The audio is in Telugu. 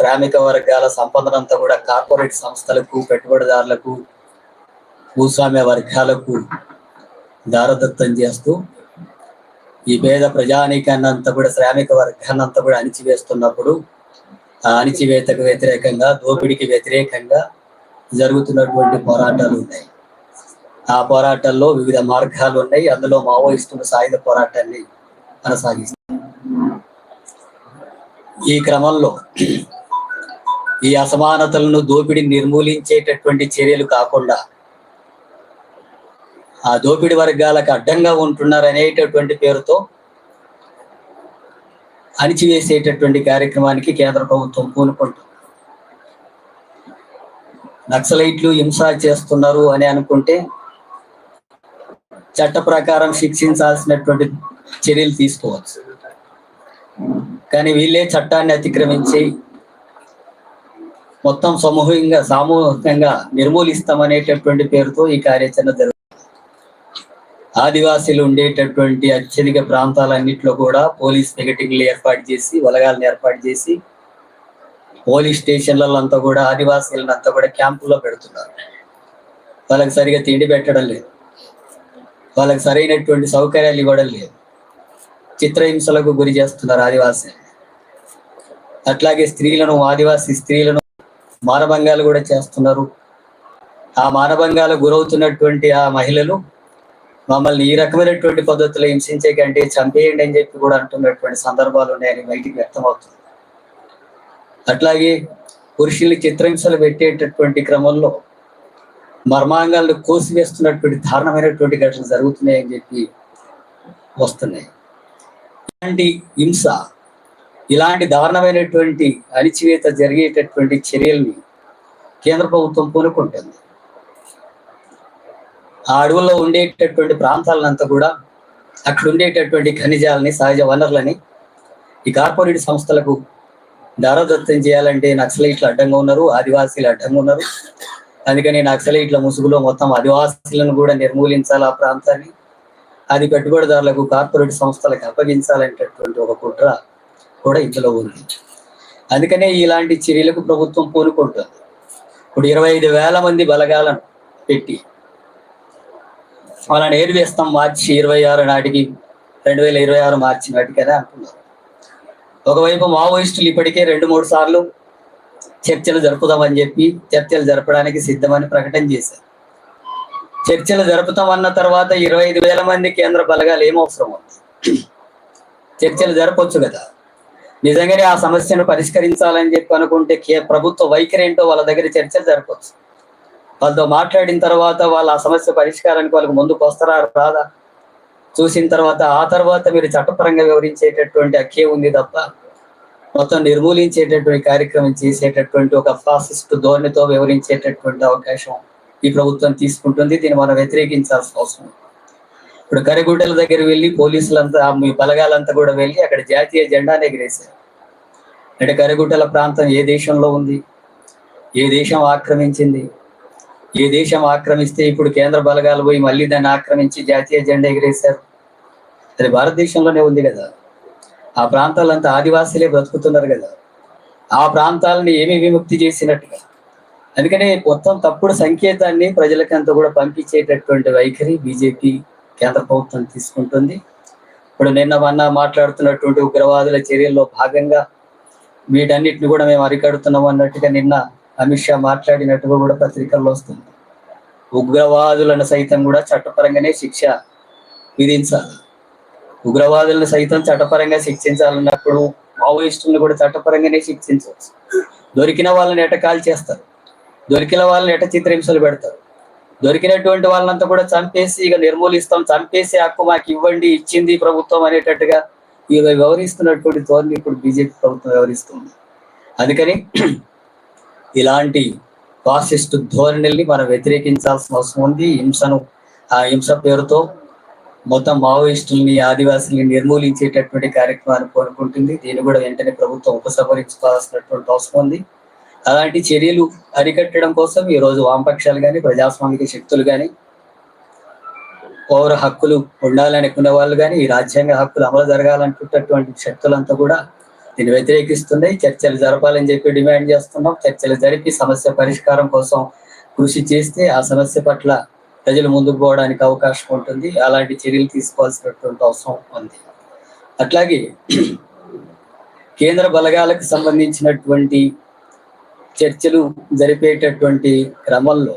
శ్రామిక వర్గాల సంపదనంతా కూడా కార్పొరేట్ సంస్థలకు, పెట్టుబడిదారులకు, భూస్వామ్య వర్గాలకు దారదత్తం చేస్తూ ఈ పేద ప్రజానీకాన్ని అంతా కూడా, శ్రామిక వర్గాన్ని అంతా కూడా అణిచివేస్తున్నప్పుడు ఆ అణిచివేతకు వ్యతిరేకంగా, దోపిడీకి వ్యతిరేకంగా జరుగుతున్నటువంటి పోరాటాలు ఉన్నాయి. ఆ పోరాటాల్లో వివిధ మార్గాలు ఉన్నాయి. అందులో మావోయిస్టులు సాయుధ పోరాటాన్ని కొనసాగిస్తారు. ఈ క్రమంలో ఈ అసమానతలను, దోపిడిని నిర్మూలించేటటువంటి చర్యలు కాకుండా ఆ దోపిడి వర్గాలకు అడ్డంగా ఉంటున్నారు అనేటటువంటి పేరుతో అణిచివేసేటటువంటి కార్యక్రమానికి కేంద్ర ప్రభుత్వం పూనుకుంటుంది. నక్సలైట్లు హింస చేస్తున్నారు అని అనుకుంటే చట్ట ప్రకారం శిక్షించాల్సినటువంటి చర్యలు తీసుకోవచ్చు. కానీ వీళ్ళే చట్టాన్ని అతిక్రమించి మొత్తం సామూహికంగా నిర్మూలిస్తామనేటటువంటి పేరుతో ఈ కార్యాచరణ జరుగుతుంది. ఆదివాసీలు ఉండేటటువంటి అత్యధిక ప్రాంతాలన్నింటిలో కూడా పోలీస్ పికెటింగ్లు ఏర్పాటు చేసి, వలగాలను ఏర్పాటు చేసి, పోలీస్ స్టేషన్లలో అంతా కూడా ఆదివాసీలను అంతా కూడా క్యాంపుల్లో పెడుతున్నారు. వాళ్ళకి సరిగా తిండి పెట్టడం లేదు, వాళ్ళకి సరైనటువంటి సౌకర్యాలు ఇవ్వడం లేదు, చిత్రహింసలకు గురి చేస్తున్నారు ఆదివాసీ. అట్లాగే స్త్రీలను, ఆదివాసీ స్త్రీలను మానభంగాలు కూడా చేస్తున్నారు. ఆ మానభంగాలకు గురవుతున్నటువంటి ఆ మహిళలు మమ్మల్ని ఈ రకమైనటువంటి పద్ధతిలో హింసించే కంటే చంపేయండి అని చెప్పి కూడా అంటున్నటువంటి సందర్భాలు ఉన్నాయని బయటికి వ్యక్తమవుతుంది. అట్లాగే పురుషుల్ని చిత్రహింసలు పెట్టేటటువంటి క్రమంలో మర్మాంగాలను కోసివేస్తున్నటువంటి దారుణమైనటువంటి ఘటనలు జరుగుతున్నాయని చెప్పి వస్తున్నాయి. ఇలాంటి హింస, ఇలాంటి దారుణమైనటువంటి అణిచివేత జరిగేటటువంటి చర్యల్ని కేంద్ర ప్రభుత్వం పూనుకుంటుంది. ఆ అడవుల్లో ఉండేటటువంటి ప్రాంతాలనంతా కూడా, అక్కడ ఉండేటటువంటి ఖనిజాలని, సహజ వనరులని ఈ కార్పొరేట్ సంస్థలకు దారదత్తం చేయాలంటే నక్సలైట్లు అడ్డంగా ఉన్నారు, ఆదివాసీలు అడ్డంగా ఉన్నారు. అందుకని నక్సలైట్ల ముసుగులో మొత్తం ఆదివాసీలను కూడా నిర్మూలించాలి ఆ ప్రాంతాన్ని. అది పెట్టుబడిదారులకు, కార్పొరేట్ సంస్థలకు అప్పగించాలనేటటువంటి ఒక కుట్ర కూడా ఇందులో ఉంది. అందుకనే ఇలాంటి చర్యలకు ప్రభుత్వం పూనుకుంటుంది. ఇప్పుడు 25,000 మంది బలగాలను పెట్టి వాళ్ళని ఏరివేస్తాం మార్చి 26 నాటికి, 2026 మార్చి నాటికనే అంటున్నారు. ఒకవైపు మావోయిస్టులు ఇప్పటికే 2-3 సార్లు చర్చలు జరుపుదామని చెప్పి చర్చలు జరపడానికి సిద్ధమని ప్రకటన చేశారు. చర్చలు జరుపుతామన్న తర్వాత 25,000 మంది కేంద్ర బలగాలు ఏమవసరం ఉంది? చర్చలు జరపొచ్చు కదా. నిజంగానే ఆ సమస్యను పరిష్కరించాలని చెప్పి అనుకుంటే ప్రభుత్వ వైఖరి ఏంటో వాళ్ళ దగ్గర చర్చలు జరపొచ్చు. వాళ్ళతో మాట్లాడిన తర్వాత వాళ్ళ ఆ సమస్య పరిష్కారానికి వాళ్ళకి ముందుకు వస్తారా రాదా చూసిన తర్వాత, ఆ తర్వాత మీరు చట్టపరంగా వివరించేటటువంటి హక్కే ఉంది తప్ప మొత్తం నిర్మూలించేటటువంటి కార్యక్రమం చేసేటటువంటి ఒక ఫాసిస్ట్ ధోరణితో వివరించేటటువంటి అవకాశం ఈ ప్రభుత్వం తీసుకుంటుంది. దీన్ని మనం వ్యతిరేకించాల్సిన అవసరం. ఇప్పుడు కరిగుట్టల దగ్గర వెళ్ళి పోలీసులంతా, మీ బలగాలంతా కూడా వెళ్ళి అక్కడ జాతీయ జెండాను ఎగిరేశారు. అంటే కరిగుట్టల ప్రాంతం ఏ దేశంలో ఉంది? ఏ దేశం ఆక్రమించింది? ఏ దేశం ఆక్రమిస్తే ఇప్పుడు కేంద్ర బలగాలు పోయి మళ్ళీ దాన్ని ఆక్రమించి జాతీయ జెండా ఎగిరేశారు? అది భారతదేశంలోనే ఉంది కదా. ఆ ప్రాంతాలంతా ఆదివాసీలే బ్రతుకుతున్నారు కదా. ఆ ప్రాంతాలని ఏమి విముక్తి చేసినట్టుగా. అందుకనే మొత్తం తప్పుడు సంకేతాన్ని ప్రజలకంతా కూడా పంపించేటటువంటి వైఖరి బీజేపీ కేంద్ర ప్రభుత్వం తీసుకుంటుంది. ఇప్పుడు నిన్న మాట్లాడుతున్నటువంటి ఉగ్రవాదుల చర్యల్లో భాగంగా వీటన్నిటిని కూడా మేము అరికడుతున్నాం అన్నట్టుగా నిన్న అమిత్ షా మాట్లాడినట్టుగా కూడా పత్రికల్లో వస్తుంది. ఉగ్రవాదులను సైతం కూడా చట్టపరంగానే శిక్ష విధించాలి. ఉగ్రవాదులను సైతం చట్టపరంగా శిక్షించాలన్నప్పుడు మావోయిస్టులను కూడా చట్టపరంగానే శిక్షించవచ్చు. దొరికిన వాళ్ళని ఎట కాల్ చేస్తారు, దొరికిన వాళ్ళని ఎట చిత్రహింసలు పెడతారు, దొరికినటువంటి వాళ్ళంతా కూడా చంపేసి ఇక నిర్మూలిస్తాం, చంపేసి హక్కు మాకు ఇవ్వండి, ఇచ్చింది ప్రభుత్వం అనేటట్టుగా ఇక వ్యవహరిస్తున్నటువంటి ధోరణి ఇప్పుడు బీజేపీ ప్రభుత్వం వ్యవహరిస్తుంది. అందుకని ఇలాంటి ఫాసిస్ట్ ధోరణిని మనం వ్యతిరేకించాల్సిన అవసరం ఉంది. ఆ హింస పేరుతో మొత్తం మావోయిస్టుల్ని, ఆదివాసుల్ని నిర్మూలించేటటువంటి కార్యక్రమాన్ని కోరుకుంటుంది. దీన్ని కూడా వెంటనే ప్రభుత్వం ఉపసంహరించుకోవాల్సినటువంటి అవసరం ఉంది. అలాంటి చర్యలు అరికట్టడం కోసం ఈరోజు వామపక్షాలు కానీ, ప్రజాస్వామిక శక్తులు కానీ, పౌర హక్కులు ఉండాలనుకునే వాళ్ళు కానీ, ఈ రాజ్యాంగ హక్కులు అమలు జరగాలనుకున్నటువంటి శక్తులంతా కూడా దీన్ని వ్యతిరేకిస్తున్నాయి. చర్చలు జరపాలని చెప్పి డిమాండ్ చేస్తున్నాం. చర్చలు జరిపి సమస్య పరిష్కారం కోసం కృషి చేస్తే ఆ సమస్య పట్ల ప్రజలు ముందుకు పోవడానికి అవకాశం ఉంటుంది. అలాంటి చర్యలు తీసుకోవాల్సినటువంటి అవసరం ఉంది. అట్లాగే కేంద్ర బలగాలకు సంబంధించినటువంటి చర్చలు జరిపేటటువంటి క్రమంలో